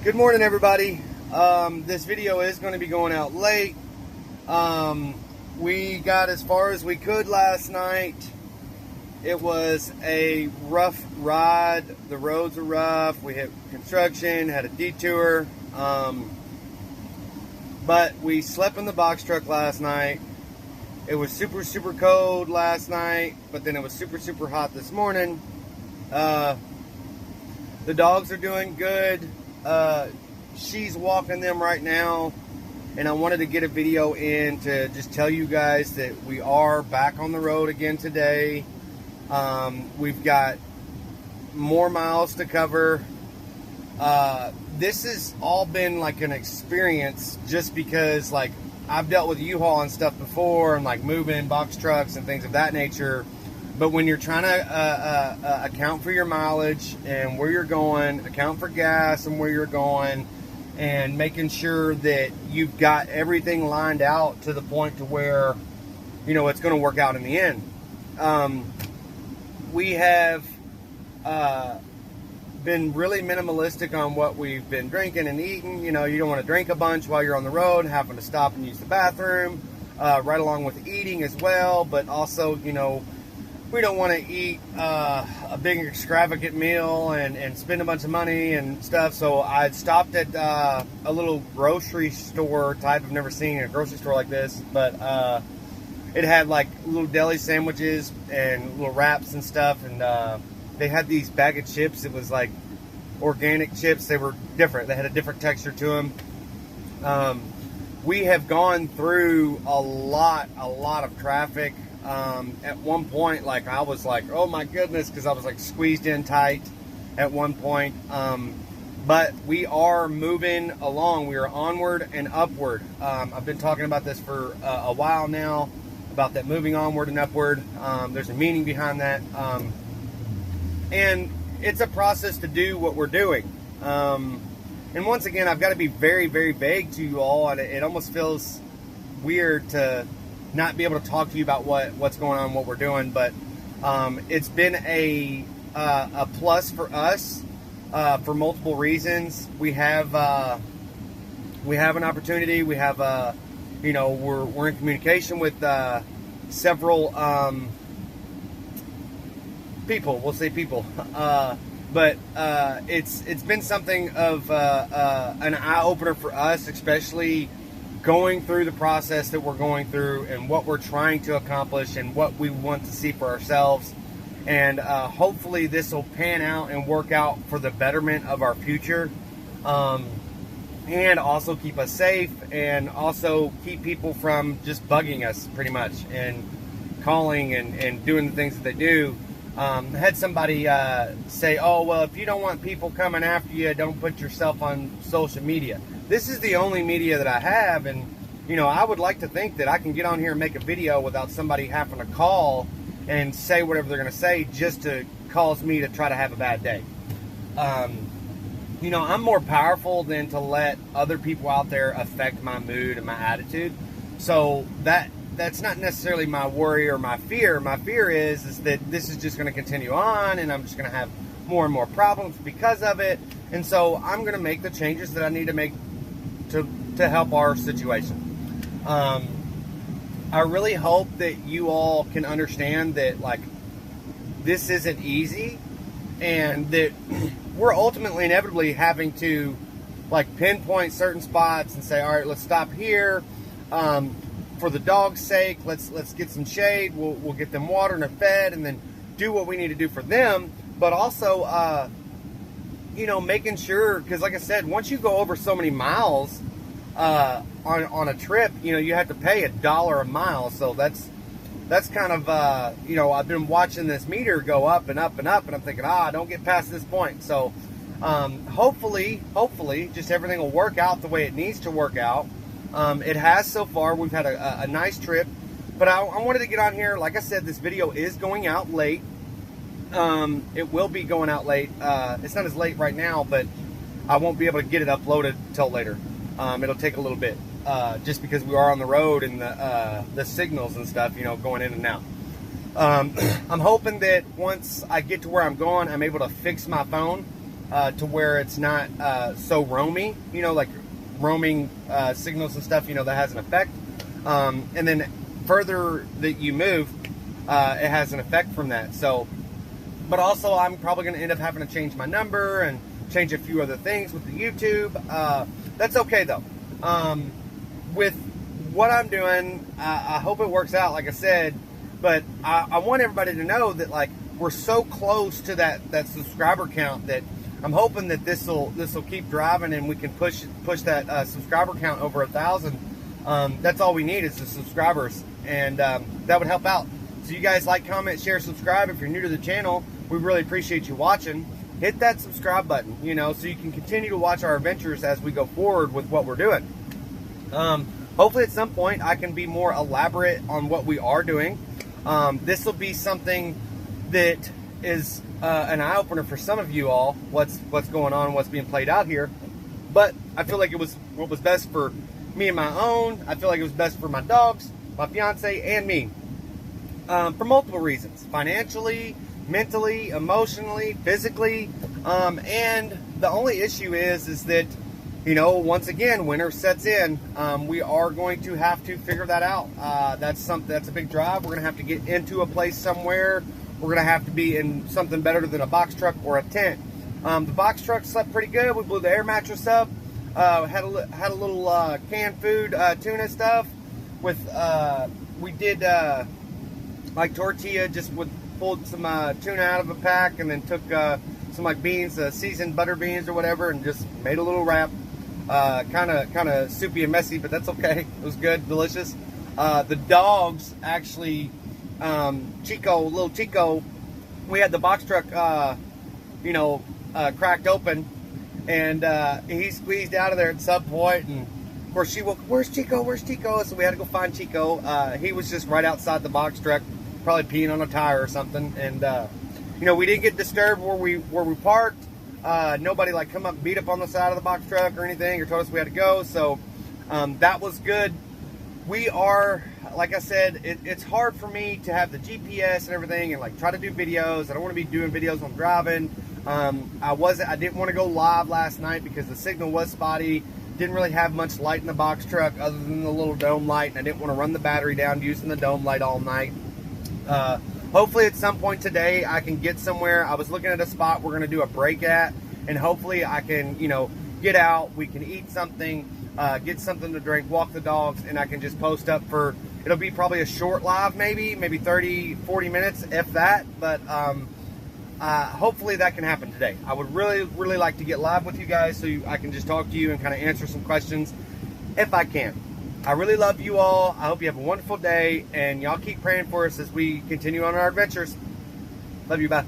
Good morning, everybody. This video is going to be going out late. We got as far as we could last night. It was a rough ride. The roads were rough. We hit construction, had a detour. But we slept in the box truck last night. It was super, super cold last night, but then it was super, super hot this morning. The dogs are doing good. She's walking them right now, and I wanted to get a video in to just tell you guys that we are back on the road again today. We've got more miles to cover. This has all been like an experience just because like I've dealt with U-Haul and stuff before and like moving box trucks and things of that nature. But when you're trying to account for your mileage and where you're going, account for gas and where you're going, and making sure that you've got everything lined out to the point to where, you know, it's going to work out in the end. We have been really minimalistic on what we've been drinking and eating. You know, you don't want to drink a bunch while you're on the road, having to stop and use the bathroom, right along with eating as well. But also, you know, we don't want to eat a big extravagant meal and spend a bunch of money and stuff. So I stopped at a little grocery store type. I've never seen a grocery store like this, but it had like little deli sandwiches and little wraps and stuff. And they had these bag of chips. It was like organic chips. They were different. They had a different texture to them. We have gone through a lot of traffic. At one point, like I was like, oh my goodness, because I was like squeezed in tight at one point. But we are moving along. We are onward and upward. I've been talking about this for a while now, about that moving onward and upward. There's a meaning behind that. And it's a process to do what we're doing. And once again, I've got to be very, very vague to you all. And it almost feels weird to not be able to talk to you about what's going on, what we're doing, but it's been a plus for us for multiple reasons. We have an opportunity. We have you know, we're in communication with several people. We'll say people, but it's been something of an eye opener for us, especially going through the process that we're going through and what we're trying to accomplish and what we want to see for ourselves. And hopefully this will pan out and work out for the betterment of our future, and also keep us safe, and also keep people from just bugging us pretty much and calling and doing the things that they do. I had somebody say, oh, well, if you don't want people coming after you, don't put yourself on social media. This is the only media that I have, and, you know, I would like to think that I can get on here and make a video without somebody having to call and say whatever they're going to say just to cause me to try to have a bad day. You know, I'm more powerful than to let other people out there affect my mood and my attitude. So that's not necessarily my worry or my fear. My fear is that this is just going to continue on, and I'm just going to have more and more problems because of it. And so I'm going to make the changes that I need to make to help our situation. I really hope that you all can understand that, like, this isn't easy, and that we're ultimately inevitably having to, like, pinpoint certain spots and say, all right, let's stop here. For the dog's sake, let's get some shade. We'll get them watered and fed, and then do what we need to do for them. But also, you know, making sure, because like I said, once you go over so many miles on a trip, you know, you have to pay $1 a mile. So that's kind of, you know, I've been watching this meter go up and up and up, and I'm thinking, don't get past this point. So hopefully, just everything will work out the way it needs to work out. It has so far. We've had a nice trip, but I wanted to get on here. Like I said, this video is going out late. It will be going out late. It's not as late right now, but I won't be able to get it uploaded till later. It'll take a little bit, just because we are on the road and the signals and stuff, you know, going in and out. I'm hoping that once I get to where I'm going, I'm able to fix my phone. to where it's not so roamy, you know, like roaming signals and stuff, you know, that has an effect. And then further that you move, it has an effect from that. So, but also I'm probably going to end up having to change my number and change a few other things with the YouTube. That's okay though. With what I'm doing, I hope it works out, like I said, but I want everybody to know that, like, we're so close to that subscriber count that I'm hoping that this will keep driving and we can push that subscriber count over 1,000. That's all we need is the subscribers, and that would help out. So you guys like, comment, share, subscribe. If you're new to the channel, we really appreciate you watching. Hit that subscribe button, you know, so you can continue to watch our adventures as we go forward with what we're doing. Hopefully at some point I can be more elaborate on what we are doing. This will be something that is an eye-opener for some of you all, what's going on, what's being played out here. But I feel like it was what was best for me and my own. I feel like it was best for my dogs, my fiance, and me. For multiple reasons: financially, mentally, emotionally, physically. And the only issue is that, you know, once again, winter sets in. We are going to have to figure that out. That's a big drive. We're going to have to get into a place somewhere. We're going to have to be in something better than a box truck or a tent. The box truck slept pretty good. We blew the air mattress up. Had a little canned food, tuna stuff. With we did like tortilla, just pulled some tuna out of a pack, and then took some like beans, seasoned butter beans or whatever, and just made a little wrap. Kind of soupy and messy, but that's okay. It was good, delicious. The dogs actually, little Chico, we had the box truck, cracked open, and he squeezed out of there at some point, and of course she woke, "Where's Chico? Where's Chico?" So we had to go find Chico. He was just right outside the box truck, probably peeing on a tire or something, and we didn't get disturbed where we parked. Nobody like come up and beat up on the side of the box truck or anything, or told us we had to go. So that was good. We are, like I said, it's hard for me to have the GPS and everything and like try to do videos. I don't want to be doing videos when I'm driving. I didn't want to go live last night because the signal was spotty. Didn't really have much light in the box truck other than the little dome light, and I didn't want to run the battery down using the dome light all night. Hopefully at some point today I can get somewhere. I was looking at a spot we're going to do a break at, and hopefully I can, get out, we can eat something, get something to drink, walk the dogs, and I can just post up for, it'll be probably a short live, maybe 30, 40 minutes, if that, but hopefully that can happen today. I would really, really like to get live with you guys so I can just talk to you and kind of answer some questions if I can. I really love you all. I hope you have a wonderful day, and y'all keep praying for us as we continue on our adventures. Love you, bye.